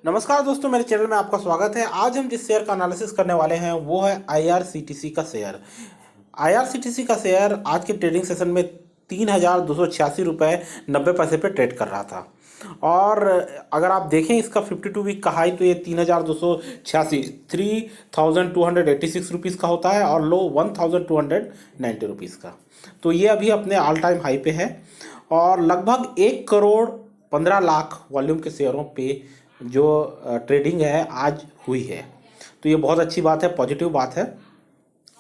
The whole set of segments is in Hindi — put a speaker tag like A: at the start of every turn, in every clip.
A: नमस्कार दोस्तों, मेरे चैनल में आपका स्वागत है। आज हम जिस शेयर का एनालिसिस करने वाले हैं वो है आईआरसीटीसी का शेयर। आईआरसीटीसी का शेयर आज के ट्रेडिंग सेशन में 3,286 रुपये 90 पैसे पे ट्रेड कर रहा था। और अगर आप देखें इसका 52 वीक का हाई तो ये 3,286 3,286 रुपीज़ का होता है और लो 1,290 रुपीज़ का। तो ये अभी अपने ऑल टाइम हाई पे है और लगभग 1,15,00,000 वॉल्यूम के शेयरों पे जो ट्रेडिंग है आज हुई है। तो ये बहुत अच्छी बात है, पॉजिटिव बात है।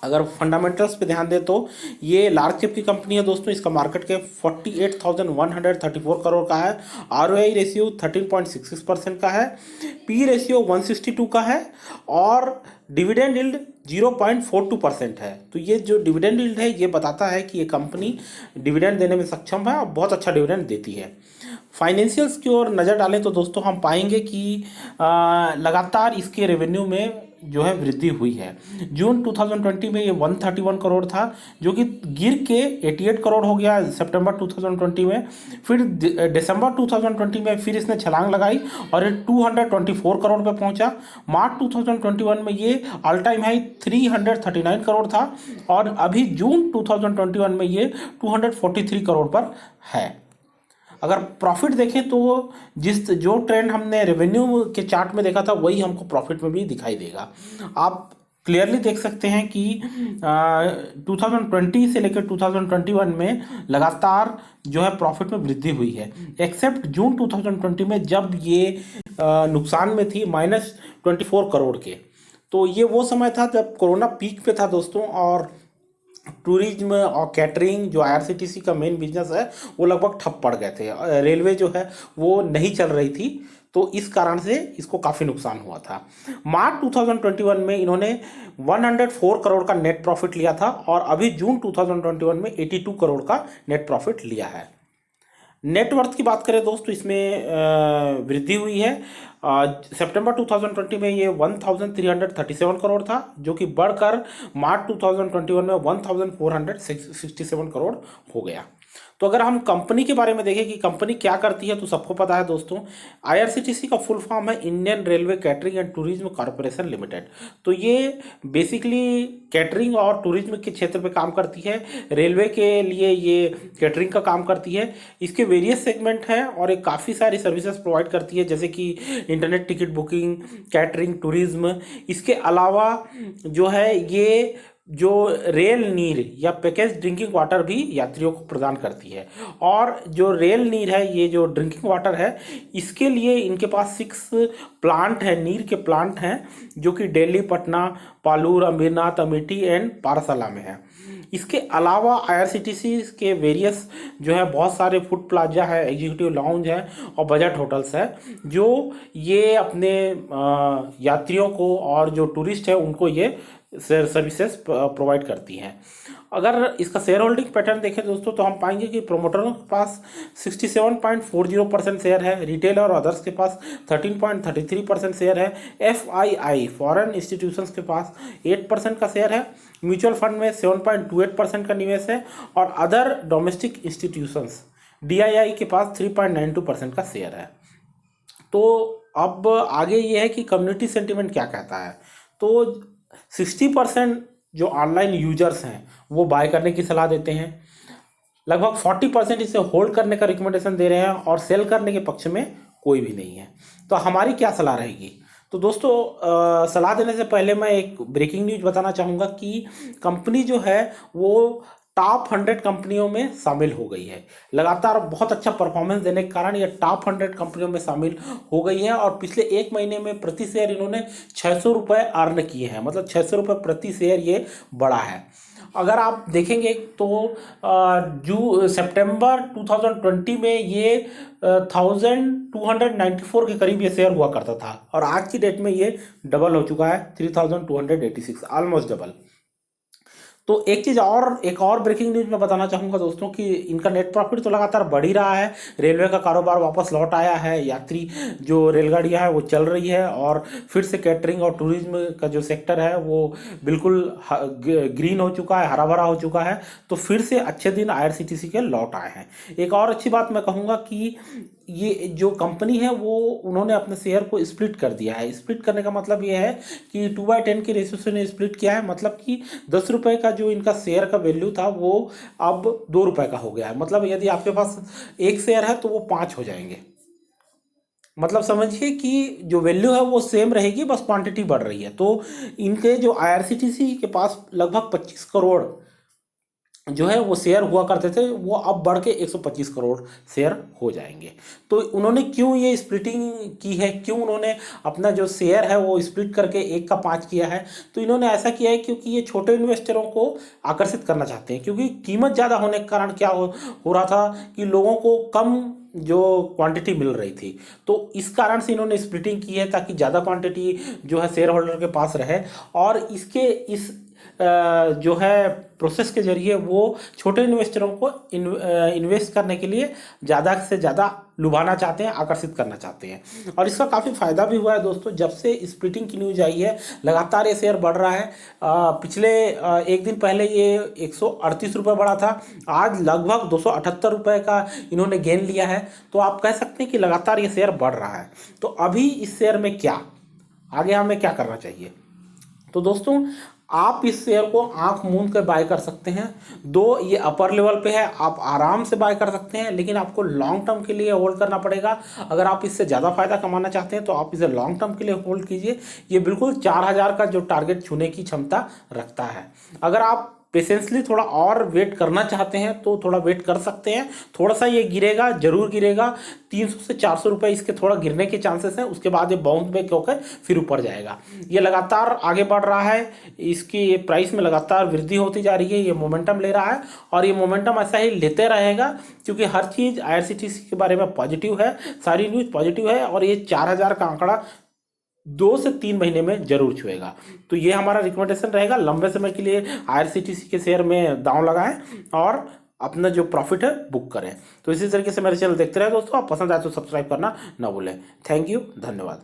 A: अगर फंडामेंटल्स पे ध्यान दें तो ये लार्ज कैप की कंपनी है दोस्तों। इसका मार्केट कैप 48,134 करोड़ का है। आरओआई रेशियो 13.66% का है। पी रेशियो 162 का है और डिविडेंड यील्ड 0.42% है। तो ये जो डिविडेंड यील्ड है ये बताता है कि ये कंपनी डिविडेंड देने में सक्षम है और बहुत अच्छा डिविडेंड देती है। फाइनेंशियल्स की ओर नज़र डालें तो दोस्तों हम पाएंगे कि लगातार इसके रेवेन्यू में जो है वृद्धि हुई है। जून 2020 में ये 131 करोड़ था जो कि गिर के 88 करोड़ हो गया सितंबर 2020 में। फिर दिसंबर 2020 में फिर इसने छलांग लगाई और ये 224 करोड़ पे पहुंचा। मार्च 2021 में ये ऑल टाइम हाई 339 करोड़ था और अभी जून 2021 में ये 243 करोड़ पर है। अगर प्रॉफिट देखें तो जो ट्रेंड हमने रेवेन्यू के चार्ट में देखा था वही हमको प्रॉफिट में भी दिखाई देगा। आप क्लियरली देख सकते हैं कि 2020 से लेकर 2021 में लगातार जो है प्रॉफिट में वृद्धि हुई है, एक्सेप्ट जून 2020 में जब ये नुकसान में थी -24 करोड़ के। तो ये वो समय था जब कोरोना पीक पे था दोस्तों और टूरिज्म और कैटरिंग जो आईआरसीटीसी का मेन बिजनेस है वो लगभग ठप पड़ गए थे। रेलवे जो है वो नहीं चल रही थी तो इस कारण से इसको काफ़ी नुकसान हुआ था। मार्च 2021 में इन्होंने 104 करोड़ का नेट प्रॉफिट लिया था और अभी जून 2021 में 82 करोड़ का नेट प्रॉफिट लिया है। नेटवर्थ की बात करें दोस्तों इसमें वृद्धि हुई है। सितंबर 2020 में ये 1,337 करोड़ था जो कि बढ़कर मार्च 2021 में 1,467 करोड़ हो गया। तो अगर हम कंपनी के बारे में देखें कि कंपनी क्या करती है तो सबको पता है दोस्तों, आईआरसीटीसी का फुल फॉर्म है Indian railway catering and tourism corporation limited. तो ये बेसिकली कैटरिंग और टूरिज्म के क्षेत्र पे काम करती है। रेलवे के लिए ये कैटरिंग का काम करती है। इसके वेरियस सेगमेंट हैं और एक काफ़ी सारी सर्विसेज प्रोवाइड करती है जैसे कि internet ticket booking, catering, tourism. इसके अलावा जो है ये जो रेल नीर या पैकेज ड्रिंकिंग वाटर भी यात्रियों को प्रदान करती है। और जो रेल नीर है, ये जो ड्रिंकिंग वाटर है, इसके लिए इनके पास 6 प्लांट है, नीर के प्लांट हैं जो कि दिल्ली, पटना, पालूर, अमीरनाथ, अमेठी एंड पारसाला में है। इसके अलावा आईआरसीटीसी के वेरियस जो है बहुत सारे फूड प्लाजा है, एग्जीक्यूटिव लाउंज है और बजट होटल्स है जो ये अपने यात्रियों को और जो टूरिस्ट है उनको ये सर्विसेज प्रोवाइड करती हैं। अगर इसका शेयर होल्डिंग पैटर्न देखें दोस्तों तो हम पाएंगे कि प्रोमोटरों के पास 67.40% शेयर है, रिटेल और अदर्स के पास 13.33% शेयर है, एफआईआई फॉरेन इंस्टीट्यूशंस के पास 8% का शेयर है, म्यूचुअल फंड में 7.28% का निवेश है और अदर डोमेस्टिक इंस्टीट्यूशंस डीआईआई के पास 3.92% का शेयर है। तो अब आगे ये है कि कम्युनिटी सेंटिमेंट क्या कहता है। तो 60% जो ऑनलाइन यूजर्स हैं वो बाय करने की सलाह देते हैं। लगभग 40% इसे होल्ड करने का रिकमेंडेशन दे रहे हैं और सेल करने के पक्ष में कोई भी नहीं है। तो हमारी क्या सलाह रहेगी? तो दोस्तों सलाह देने से पहले मैं एक ब्रेकिंग न्यूज बताना चाहूँगा कि कंपनी जो है वो टॉप 100 कंपनियों में शामिल हो गई है। लगातार बहुत अच्छा परफॉर्मेंस देने के कारण ये टॉप 100 कंपनियों में शामिल हो गई है और पिछले एक महीने में प्रति शेयर इन्होंने 600 रुपये अर्न किए हैं, मतलब 600 रुपये प्रति शेयर ये बढ़ा है। अगर आप देखेंगे तो सितंबर 2020 में ये 1294 के करीब ये शेयर हुआ करता था और आज की डेट में ये डबल हो चुका है, 3286, ऑलमोस्ट डबल। तो एक और ब्रेकिंग न्यूज मैं बताना चाहूँगा दोस्तों कि इनका नेट प्रॉफिट तो लगातार बढ़ ही रहा है। रेलवे का कारोबार वापस लौट आया है, यात्री जो रेलगाड़ियाँ हैं वो चल रही है और फिर से कैटरिंग और टूरिज्म का जो सेक्टर है वो बिल्कुल ग्रीन हो चुका है, हरा भरा हो चुका है। तो फिर से अच्छे दिन आईआरसीटीसी के लौट आए हैं। एक और अच्छी बात मैं कहूँगा कि ये जो कंपनी है वो उन्होंने अपने शेयर को स्प्लिट कर दिया है। स्प्लिट करने का मतलब ये है कि 2/10 के रेशियो से ने स्प्लिट किया है, मतलब कि 10 रुपये का जो इनका शेयर का वैल्यू था वो अब 2 रुपये का हो गया है। मतलब यदि आपके पास एक शेयर है तो वो 5 हो जाएंगे। मतलब समझिए कि जो वैल्यू है वो सेम रहेगी, बस क्वांटिटी बढ़ रही है। तो इनके जो आईआरसीटीसी के पास लगभग 25 करोड़ जो है वो शेयर हुआ करते थे, वो अब बढ़ के 125 करोड़ शेयर हो जाएंगे। तो उन्होंने क्यों ये स्प्लिटिंग की है, क्यों उन्होंने अपना जो शेयर है वो स्प्लिट करके 1 का 5 किया है? तो इन्होंने ऐसा किया है क्योंकि ये छोटे इन्वेस्टरों को आकर्षित करना चाहते हैं, क्योंकि कीमत ज़्यादा होने के कारण क्या हो रहा था कि लोगों को कम जो क्वांटिटी मिल रही थी। तो इस कारण से इन्होंने स्प्लिटिंग की है ताकि ज़्यादा क्वांटिटी जो है शेयर होल्डर के पास रहे, और इसके इस जो है प्रोसेस के जरिए वो छोटे इन्वेस्टरों को इन्वेस्ट करने के लिए ज़्यादा से ज़्यादा लुभाना चाहते हैं, आकर्षित करना चाहते हैं। और इसका काफ़ी फायदा भी हुआ है दोस्तों। जब से स्प्लिटिंग की न्यूज आई है लगातार ये शेयर बढ़ रहा है। पिछले एक दिन पहले ये 138 रुपये बढ़ा था, आज लगभग 278 रुपये का इन्होंने गेन लिया है। तो आप कह सकते हैं कि लगातार ये शेयर बढ़ रहा है। तो अभी इस शेयर में क्या आगे हमें क्या करना चाहिए? तो दोस्तों आप इस शेयर को आंख मूंद कर बाय कर सकते हैं। दो ये अपर लेवल पे है, आप आराम से बाय कर सकते हैं, लेकिन आपको लॉन्ग टर्म के लिए होल्ड करना पड़ेगा। अगर आप इससे ज़्यादा फायदा कमाना चाहते हैं तो आप इसे लॉन्ग टर्म के लिए होल्ड कीजिए। ये बिल्कुल 4000 का जो टारगेट छूने की क्षमता रखता है। अगर आप पेशेंसली थोड़ा और वेट करना चाहते हैं तो थोड़ा वेट कर सकते हैं। थोड़ा सा ये गिरेगा, जरूर गिरेगा। 300 से 400 रुपये इसके थोड़ा गिरने के चांसेस हैं, उसके बाद ये बाउंस बैक होकर फिर ऊपर जाएगा। ये लगातार आगे बढ़ रहा है, इसकी प्राइस में लगातार वृद्धि होती जा रही है, ये मोमेंटम ले रहा है और ये मोमेंटम ऐसा ही लेते रहेगा, क्योंकि हर चीज़ आईआरसीटीसी के बारे में पॉजिटिव है, सारी न्यूज़ पॉजिटिव है और ये 4000 का आंकड़ा 2 से 3 महीने में जरूर छुएगा। तो ये हमारा रिकमेंडेशन रहेगा, लंबे समय के लिए आईआरसीटीसी के शेयर में दांव लगाएं और अपना जो प्रॉफिट है बुक करें। तो इसी तरीके से मेरे चैनल देखते रहे दोस्तों। आप पसंद आए तो सब्सक्राइब करना ना भूलें। थैंक यू, धन्यवाद।